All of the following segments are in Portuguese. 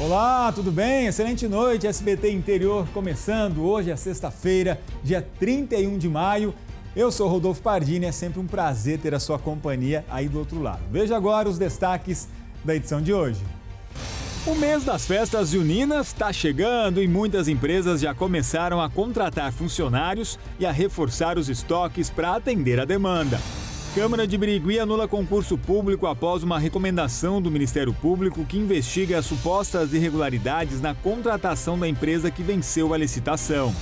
Olá, tudo bem? Excelente noite, SBT Interior começando. Hoje é sexta-feira, dia 31 de maio. Eu sou Rodolfo Pardini, é sempre um prazer ter a sua companhia aí do outro lado. Veja agora os destaques da edição de hoje. O mês das festas juninas está chegando e muitas empresas já começaram a contratar funcionários e a reforçar os estoques para atender a demanda. Câmara de Birigui anula concurso público após uma recomendação do Ministério Público que investiga as supostas irregularidades na contratação da empresa que venceu a licitação.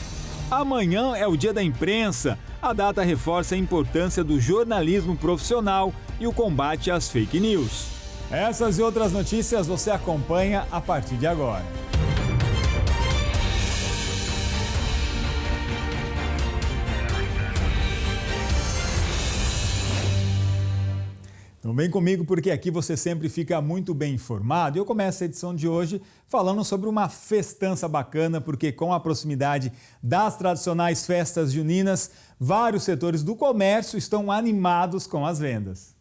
Amanhã é o Dia da Imprensa. A data reforça a importância do jornalismo profissional e o combate às fake news. Essas e outras notícias você acompanha a partir de agora. Então vem comigo porque aqui você sempre fica muito bem informado. Eu começo a edição de hoje falando sobre uma festança bacana, porque com a proximidade das tradicionais festas juninas, vários setores do comércio estão animados com as vendas.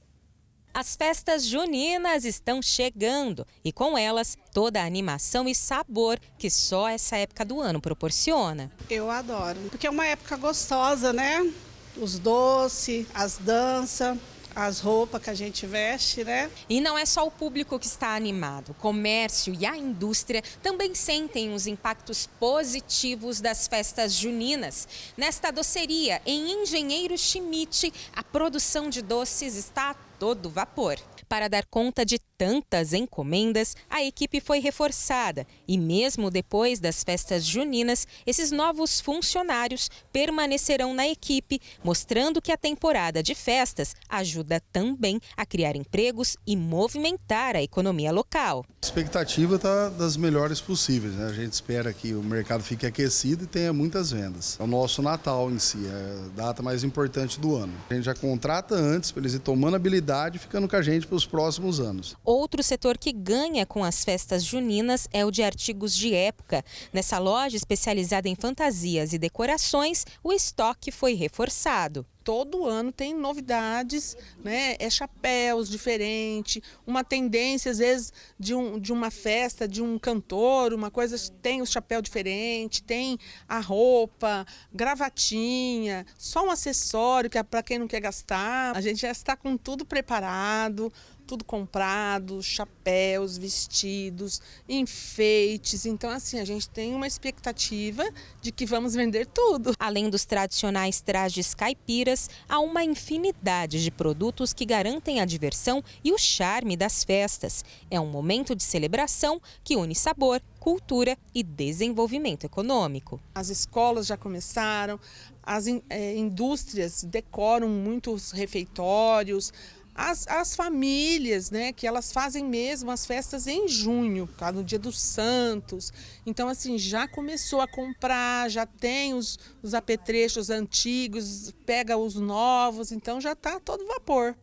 As festas juninas estão chegando e com elas toda a animação e sabor que só essa época do ano proporciona. Eu adoro, porque é uma época gostosa, né? Os doces, as danças, as roupas que a gente veste, né? E não é só o público que está animado. O comércio e a indústria também sentem os impactos positivos das festas juninas. Nesta doceria, em Engenheiro Schmidt, a produção de doces está a todo vapor. Para dar conta de tantas encomendas, a equipe foi reforçada e mesmo depois das festas juninas, esses novos funcionários permanecerão na equipe, mostrando que a temporada de festas ajuda também a criar empregos e movimentar a economia local. A expectativa está das melhores possíveis, né? A gente espera que o mercado fique aquecido e tenha muitas vendas. É o nosso Natal em si, é a data mais importante do ano. A gente já contrata antes para eles ir tomando habilidade e ficando com a gente para os próximos anos. Outro setor que ganha com as festas juninas é o de artigos de época. Nessa loja especializada em fantasias e decorações, o estoque foi reforçado. Todo ano tem novidades, né? É chapéus diferentes, uma tendência às vezes de uma festa, de um cantor, uma coisa, tem o chapéu diferente, tem a roupa, gravatinha, só um acessório que é para quem não quer gastar. A gente já está com tudo preparado, tudo comprado, chapéus, vestidos, enfeites. Então, assim, a gente tem uma expectativa de que vamos vender tudo. Além dos tradicionais trajes caipiras, há uma infinidade de produtos que garantem a diversão e o charme das festas. É um momento de celebração que une sabor, cultura e desenvolvimento econômico. As escolas já começaram, as indústrias decoram muitos refeitórios, as famílias, né, que elas fazem mesmo as festas em junho, no Dia dos Santos. Então, assim, já começou a comprar, já tem os apetrechos antigos, pega os novos, então já está todo vapor.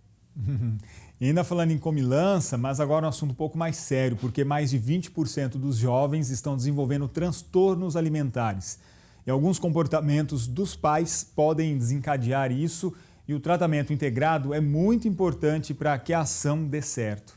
E ainda falando em comilança, mas agora um assunto um pouco mais sério, porque mais de 20% dos jovens estão desenvolvendo transtornos alimentares. E alguns comportamentos dos pais podem desencadear isso. E o tratamento integrado é muito importante para que a ação dê certo.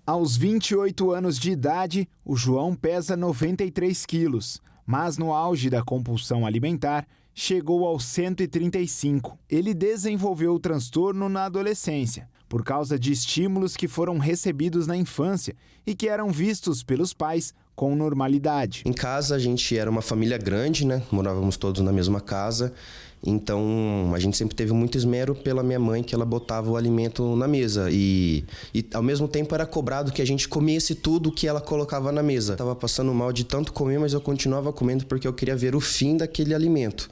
Aos 28 anos de idade, o João pesa 93 quilos, mas no auge da compulsão alimentar, chegou aos 135. Ele desenvolveu o transtorno na adolescência, por causa de estímulos que foram recebidos na infância e que eram vistos pelos pais com normalidade. Em casa a gente era uma família grande, né? Morávamos todos na mesma casa. Então, a gente sempre teve muito esmero pela minha mãe, que ela botava o alimento na mesa. E ao mesmo tempo, era cobrado que a gente comesse tudo que ela colocava na mesa. Estava passando mal de tanto comer, mas eu continuava comendo porque eu queria ver o fim daquele alimento.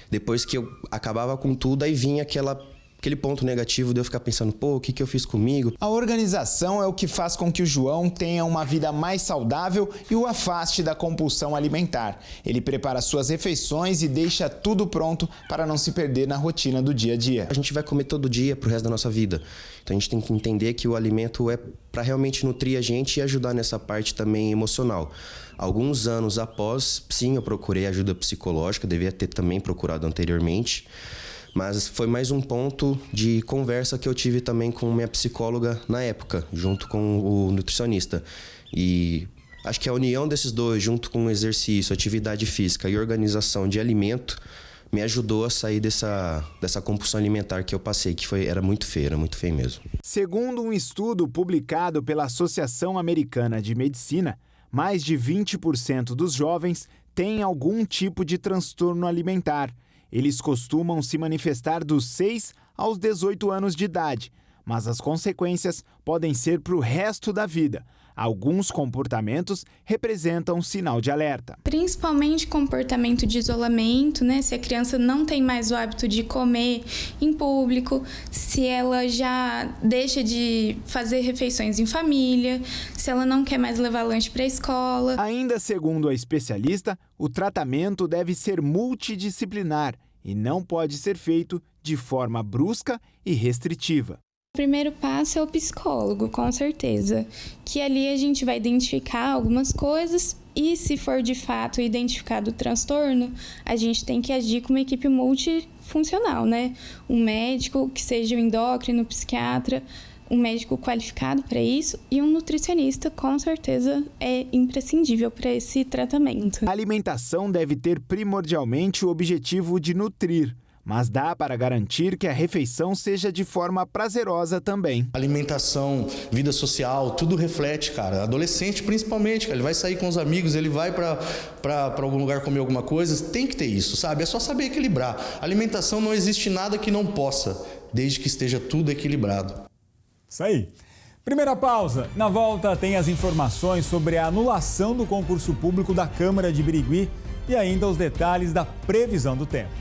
Depois que eu acabava com tudo, aí vinha aquele ponto negativo de eu ficar pensando, pô, o que eu fiz comigo? A organização é o que faz com que o João tenha uma vida mais saudável e o afaste da compulsão alimentar. Ele prepara suas refeições e deixa tudo pronto para não se perder na rotina do dia a dia. A gente vai comer todo dia pro resto da nossa vida. Então a gente tem que entender que o alimento é para realmente nutrir a gente e ajudar nessa parte também emocional. Alguns anos após, sim, eu procurei ajuda psicológica, devia ter também procurado anteriormente. Mas foi mais um ponto de conversa que eu tive também com minha psicóloga na época, junto com o nutricionista. E Acho que a união desses dois, junto com o exercício, atividade física e organização de alimento, me ajudou a sair dessa compulsão alimentar que eu passei, que era muito feio mesmo. Segundo um estudo publicado pela Associação Americana de Medicina, mais de 20% dos jovens têm algum tipo de transtorno alimentar. Eles costumam se manifestar dos 6 aos 18 anos de idade, mas as consequências podem ser para o resto da vida. Alguns comportamentos representam um sinal de alerta. Principalmente comportamento de isolamento, né? Se a criança não tem mais o hábito de comer em público, se ela já deixa de fazer refeições em família, se ela não quer mais levar lanche para a escola. Ainda segundo a especialista, o tratamento deve ser multidisciplinar e não pode ser feito de forma brusca e restritiva. O primeiro passo é o psicólogo, com certeza, que ali a gente vai identificar algumas coisas e, se for de fato identificado o transtorno, a gente tem que agir com uma equipe multifuncional, né? Um médico que seja um endócrino, um psiquiatra, um médico qualificado para isso e um nutricionista, com certeza, é imprescindível para esse tratamento. A alimentação deve ter primordialmente o objetivo de nutrir, mas dá para garantir que a refeição seja de forma prazerosa também. Alimentação, vida social, tudo reflete, cara. Adolescente, principalmente, cara, ele vai sair com os amigos, ele vai para algum lugar comer alguma coisa, tem que ter isso, sabe? É só saber equilibrar. Alimentação, não existe nada que não possa, desde que esteja tudo equilibrado. Isso aí. Primeira pausa. Na volta tem as informações sobre a anulação do concurso público da Câmara de Birigui e ainda os detalhes da previsão do tempo.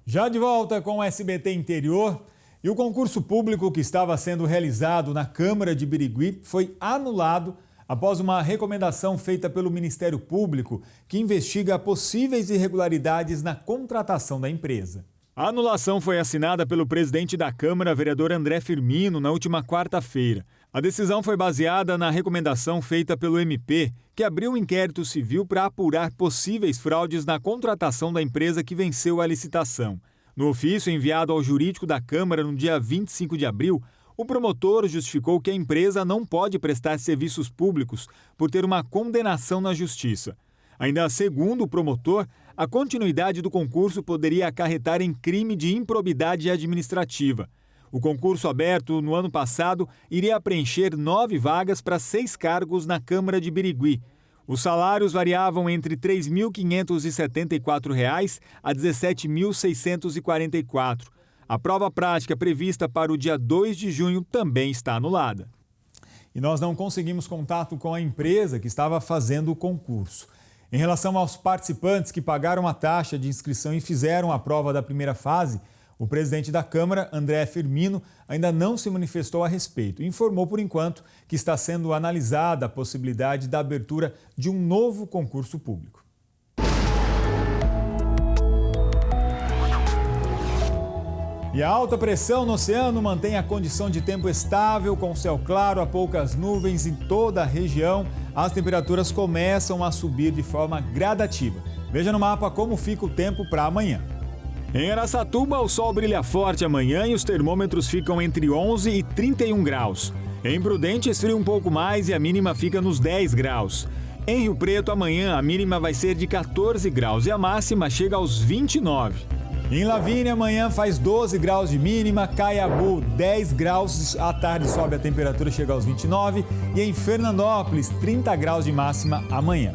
Já de volta com o SBT Interior, e o concurso público que estava sendo realizado na Câmara de Birigui foi anulado após uma recomendação feita pelo Ministério Público que investiga possíveis irregularidades na contratação da empresa. A anulação foi assinada pelo presidente da Câmara, vereador André Firmino, na última quarta-feira. A decisão foi baseada na recomendação feita pelo MP, que abriu um inquérito civil para apurar possíveis fraudes na contratação da empresa que venceu a licitação. No ofício enviado ao jurídico da Câmara no dia 25 de abril, o promotor justificou que a empresa não pode prestar serviços públicos por ter uma condenação na Justiça. Ainda segundo o promotor, a continuidade do concurso poderia acarretar em crime de improbidade administrativa. O concurso aberto no ano passado iria preencher 9 vagas para 6 cargos na Câmara de Birigui. Os salários variavam entre R$ 3.574 a R$ 17.644. A prova prática prevista para o dia 2 de junho também está anulada. E nós não conseguimos contato com a empresa que estava fazendo o concurso. Em relação aos participantes que pagaram a taxa de inscrição e fizeram a prova da primeira fase, o presidente da Câmara, André Firmino, ainda não se manifestou a respeito e informou, por enquanto, que está sendo analisada a possibilidade da abertura de um novo concurso público. E a alta pressão no oceano mantém a condição de tempo estável, com céu claro, a poucas nuvens em toda a região. As temperaturas começam a subir de forma gradativa. Veja no mapa como fica o tempo para amanhã. Em Araçatuba, o sol brilha forte amanhã e os termômetros ficam entre 11 e 31 graus. Em Prudente, esfria um pouco mais e a mínima fica nos 10 graus. Em Rio Preto, amanhã a mínima vai ser de 14 graus e a máxima chega aos 29. Em Lavínia, amanhã faz 12 graus de mínima, Caiabu 10 graus, à tarde sobe a temperatura, chega aos 29 e em Fernandópolis 30 graus de máxima amanhã.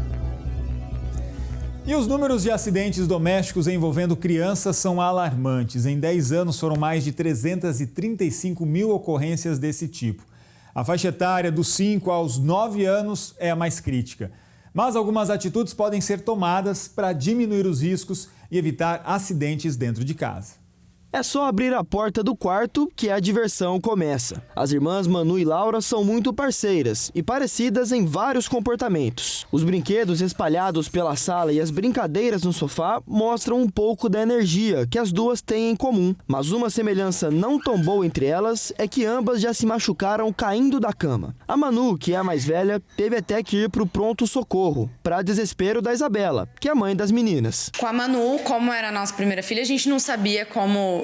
E os números de acidentes domésticos envolvendo crianças são alarmantes. Em 10 anos foram mais de 335 mil ocorrências desse tipo. A faixa etária dos 5 aos 9 anos é a mais crítica. Mas algumas atitudes podem ser tomadas para diminuir os riscos e evitar acidentes dentro de casa. É só abrir a porta do quarto que a diversão começa. As irmãs Manu e Laura são muito parceiras e parecidas em vários comportamentos. Os brinquedos espalhados pela sala e as brincadeiras no sofá mostram um pouco da energia que as duas têm em comum. Mas uma semelhança não tão boa entre elas é que ambas já se machucaram caindo da cama. A Manu, que é a mais velha, teve até que ir para o pronto-socorro, para desespero da Isabela, que é a mãe das meninas. Com a Manu, como era a nossa primeira filha, a gente não sabia como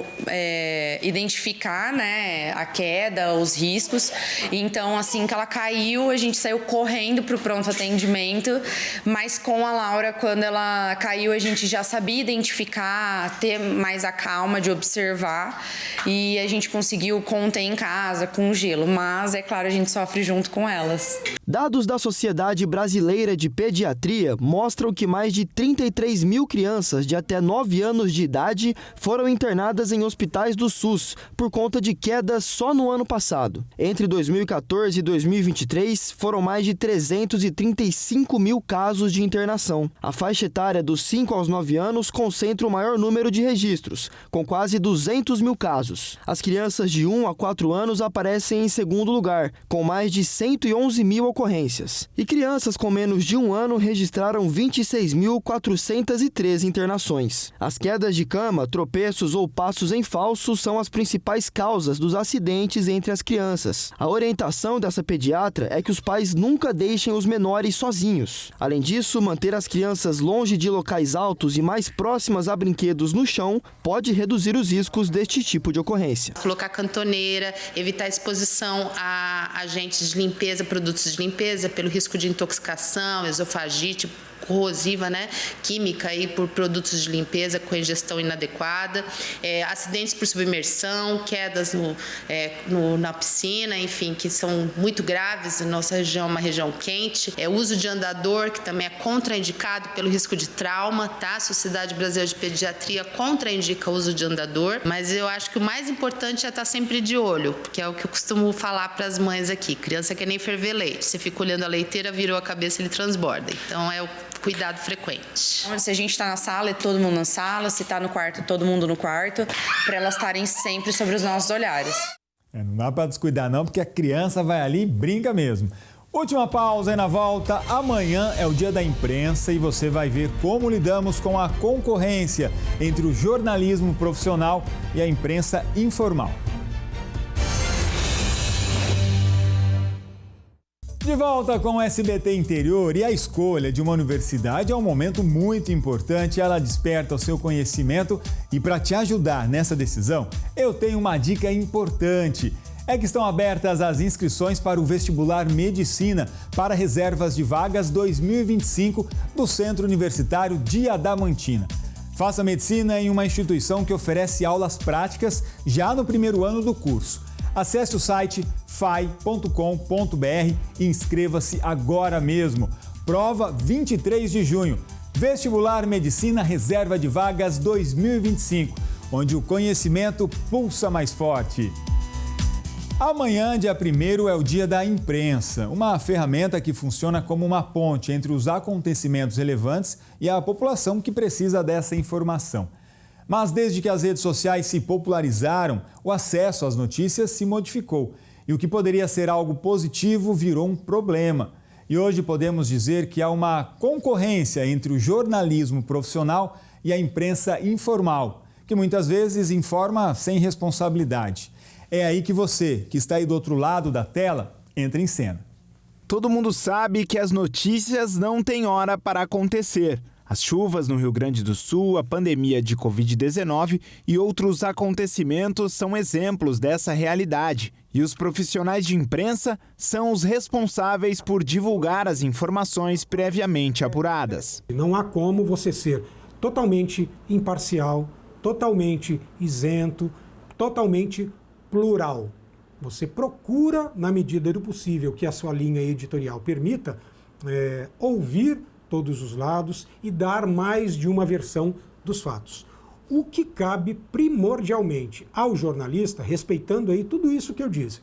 identificar, né, a queda, os riscos. Então, assim que ela caiu, a gente saiu correndo para o pronto atendimento, mas com a Laura, quando ela caiu, a gente já sabia identificar, ter mais a calma de observar, e a gente conseguiu conter em casa com gelo, mas é claro, a gente sofre junto com elas. Dados da Sociedade Brasileira de Pediatria mostram que mais de 33 mil crianças de até 9 anos de idade foram internadas em hospitais do SUS por conta de quedas só no ano passado. Entre 2014 e 2023, foram mais de 335 mil casos de internação. A faixa etária dos 5 aos 9 anos concentra o maior número de registros, com quase 200 mil casos. As crianças de 1 a 4 anos aparecem em segundo lugar, com mais de 111 mil ocorrências. E crianças com menos de 1 ano registraram 26.413 internações. As quedas de cama, tropeços ou passos em falso são as principais causas dos acidentes entre as crianças. A orientação dessa pediatra é que os pais nunca deixem os menores sozinhos. Além disso, manter as crianças longe de locais altos e mais próximas a brinquedos no chão pode reduzir os riscos deste tipo de ocorrência. Colocar cantoneira, evitar exposição a agentes de limpeza, produtos de limpeza, pelo risco de intoxicação, esofagite, corrosiva, né, química aí por produtos de limpeza com ingestão inadequada, acidentes por submersão, quedas na piscina, enfim, que são muito graves. Nossa região é uma região quente. Uso de andador, que também é contraindicado pelo risco de trauma, tá? A Sociedade Brasileira de Pediatria contraindica o uso de andador, mas eu acho que o mais importante é estar sempre de olho, que é o que eu costumo falar para as mães aqui. Criança quer nem ferver leite. Você fica olhando a leiteira, virou a cabeça, ele transborda. Então é o cuidado frequente. Se a gente está na sala, é todo mundo na sala. Se está no quarto, todo mundo no quarto, para elas estarem sempre sobre os nossos olhares. Não dá para descuidar não, porque a criança vai ali e brinca mesmo. Última pausa e na volta. Amanhã é o dia da imprensa e você vai ver como lidamos com a concorrência entre o jornalismo profissional e a imprensa informal. De volta com o SBT Interior, e a escolha de uma universidade é um momento muito importante, ela desperta o seu conhecimento, e para te ajudar nessa decisão, eu tenho uma dica importante. É que estão abertas as inscrições para o vestibular Medicina para reservas de vagas 2025 do Centro Universitário de Adamantina. Faça medicina em uma instituição que oferece aulas práticas já no primeiro ano do curso. Acesse o site fai.com.br e inscreva-se agora mesmo. Prova 23 de junho. Vestibular Medicina Reserva de Vagas 2025, onde o conhecimento pulsa mais forte. Amanhã, dia 1º, é o dia da imprensa, uma ferramenta que funciona como uma ponte entre os acontecimentos relevantes e a população que precisa dessa informação. Mas desde que as redes sociais se popularizaram, o acesso às notícias se modificou e o que poderia ser algo positivo virou um problema. E hoje podemos dizer que há uma concorrência entre o jornalismo profissional e a imprensa informal, que muitas vezes informa sem responsabilidade. É aí que você, que está aí do outro lado da tela, entra em cena. Todo mundo sabe que as notícias não têm hora para acontecer. As chuvas no Rio Grande do Sul, a pandemia de Covid-19 e outros acontecimentos são exemplos dessa realidade. E os profissionais de imprensa são os responsáveis por divulgar as informações previamente apuradas. Não há como você ser totalmente imparcial, totalmente isento, totalmente plural. Você procura, na medida do possível que a sua linha editorial permita, ouvir todos os lados e dar mais de uma versão dos fatos. O que cabe primordialmente ao jornalista, respeitando aí tudo isso que eu disse,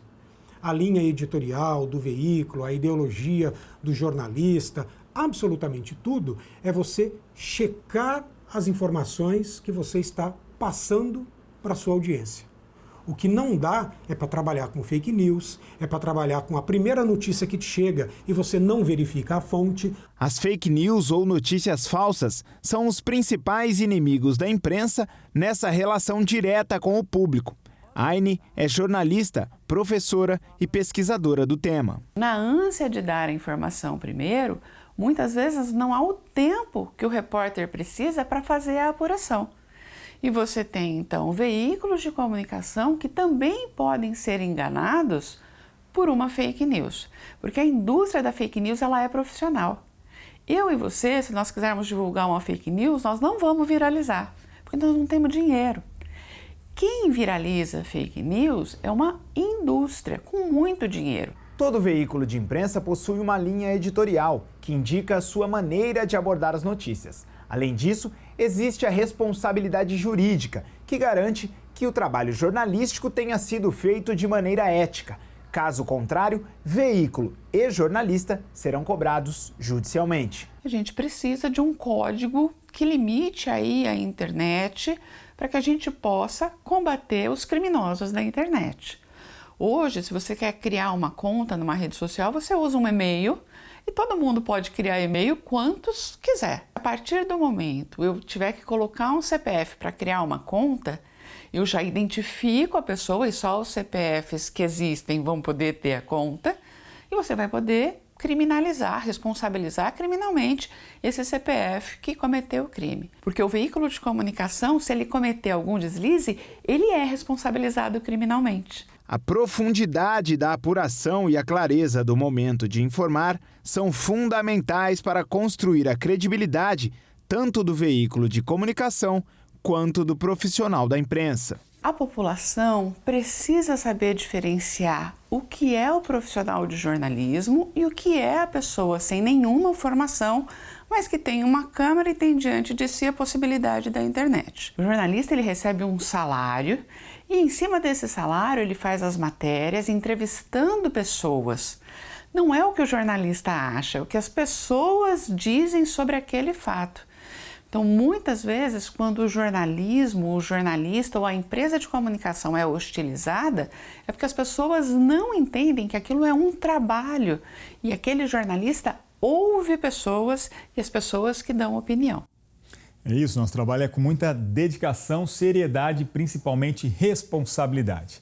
a linha editorial do veículo, a ideologia do jornalista, absolutamente tudo, é você checar as informações que você está passando para a sua audiência. O que não dá é para trabalhar com fake news, é para trabalhar com a primeira notícia que te chega e você não verifica a fonte. As fake news ou notícias falsas são os principais inimigos da imprensa nessa relação direta com o público. Aine é jornalista, professora e pesquisadora do tema. Na ânsia de dar a informação primeiro, muitas vezes não há o tempo que o repórter precisa para fazer a apuração. E você tem, então, veículos de comunicação que também podem ser enganados por uma fake news. Porque a indústria da fake news, ela é profissional. Eu e você, se nós quisermos divulgar uma fake news, nós não vamos viralizar, porque nós não temos dinheiro. Quem viraliza fake news é uma indústria com muito dinheiro. Todo veículo de imprensa possui uma linha editorial que indica a sua maneira de abordar as notícias. Além disso, existe a responsabilidade jurídica, que garante que o trabalho jornalístico tenha sido feito de maneira ética. Caso contrário, veículo e jornalista serão cobrados judicialmente. A gente precisa de um código que limite aí a internet para que a gente possa combater os criminosos da internet. Hoje, se você quer criar uma conta numa rede social, você usa um e-mail e todo mundo pode criar e-mail quantos quiser. A partir do momento eu tiver que colocar um CPF para criar uma conta, eu já identifico a pessoa e só os CPFs que existem vão poder ter a conta e você vai poder criminalizar, responsabilizar criminalmente esse CPF que cometeu o crime. Porque o veículo de comunicação, se ele cometer algum deslize, ele é responsabilizado criminalmente. A profundidade da apuração e a clareza do momento de informar são fundamentais para construir a credibilidade tanto do veículo de comunicação quanto do profissional da imprensa. A população precisa saber diferenciar o que é o profissional de jornalismo e o que é a pessoa sem nenhuma formação, mas que tem uma câmera e tem diante de si a possibilidade da internet. O jornalista ele recebe um salário e em cima desse salário ele faz as matérias entrevistando pessoas. Não é o que o jornalista acha, é o que as pessoas dizem sobre aquele fato. Então, muitas vezes, quando o jornalismo, o jornalista ou a empresa de comunicação é hostilizada, é porque as pessoas não entendem que aquilo é um trabalho e aquele jornalista ouve pessoas e as pessoas que dão opinião. É isso, nosso trabalho é com muita dedicação, seriedade e principalmente responsabilidade.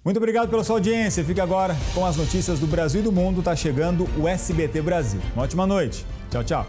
Muito obrigado pela sua audiência. Fique agora com as notícias do Brasil e do mundo. Está chegando o SBT Brasil. Uma ótima noite. Tchau, tchau.